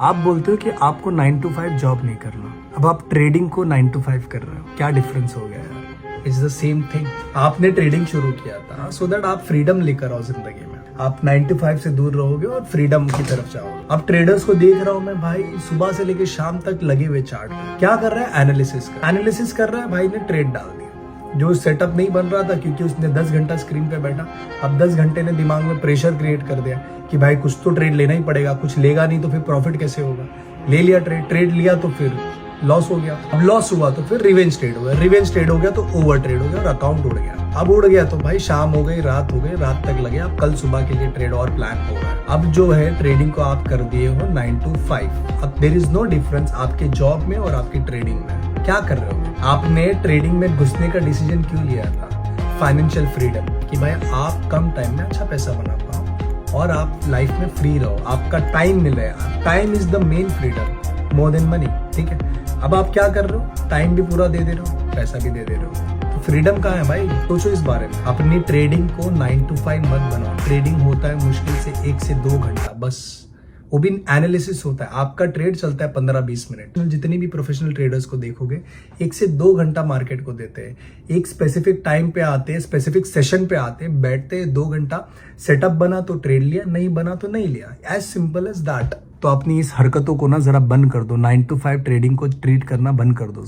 आप बोलते हो कि आपको 9 to 5 जॉब नहीं करना, अब आप ट्रेडिंग को 9 to 5 कर रहे हो, क्या डिफरेंस हो गया यार? It's the same thing. आपने ट्रेडिंग शुरू किया था सो दैट आप फ्रीडम लेकर आओ जिंदगी में। आप 9 to 5 से दूर रहोगे और फ्रीडम की तरफ जाओगे। अब ट्रेडर्स को देख रहा हूँ मैं भाई, सुबह से लेकर शाम तक लगे हुए चार्ट पे। क्या कर रहा है? एनालिसिस कर रहा है भाई ने ट्रेड डाल दिया। जो सेटअप नहीं बन रहा था क्योंकि उसने 10 घंटा स्क्रीन पे बैठा, अब 10 घंटे ने दिमाग में प्रेशर क्रिएट कर दिया कि भाई कुछ तो ट्रेड लेना ही पड़ेगा, कुछ लेगा नहीं तो फिर प्रॉफिट कैसे होगा। ले लिया ट्रेड लिया तो फिर लॉस हो गया, अब लॉस हुआ तो फिर रिवेंज ट्रेड हो गया तो ओवर ट्रेड हो गया और अकाउंट उड़ गया। अब उड़ गया तो भाई शाम हो गई, रात हो गई, रात तक लगे, अब कल सुबह के लिए ट्रेड और प्लान हो रहा है। अब जो है ट्रेडिंग को आप कर दिए हो 9 to 5। अब देयर इज नो डिफरेंस आपके जॉब में और आपकी ट्रेडिंग में। क्या कर रहे हो? आपने ट्रेडिंग में घुसने का डिसीजन क्यों लिया था? फाइनेंशियल फ्रीडम, कि भाई आप कम टाइम में अच्छा पैसा बना पाओ और आप लाइफ में फ्री रहो, आपका टाइम मिल रहा है। Time is the main freedom more than money, ठीक है। अब आप क्या कर रहे हो? टाइम भी पूरा दे दे रहे हो, पैसा भी दे दे रहे हो, तो फ्रीडम कहाँ है भाई? सोचो इस बारे में। अपनी ट्रेडिंग को 9 to 5 मत बनाओ। ट्रेडिंग होता है मुश्किल से 1 से 2 घंटा बस, वो भी एनालिसिस होता है। आपका ट्रेड चलता है 15-20 मिनट। जितनी भी प्रोफेशनल ट्रेडर्स को देखोगे 1 से 2 घंटा मार्केट को देते हैं। एक स्पेसिफिक टाइम पे आते हैं, स्पेसिफिक सेशन पे आते हैं, बैठते हैं 2 घंटा, सेटअप बना तो ट्रेड लिया, नहीं बना तो नहीं लिया, एज सिंपल एज दैट। तो अपनी इस हरकतों को ना जरा बंद कर दो, 9 to 5 ट्रेडिंग को ट्रीट करना बंद कर दो।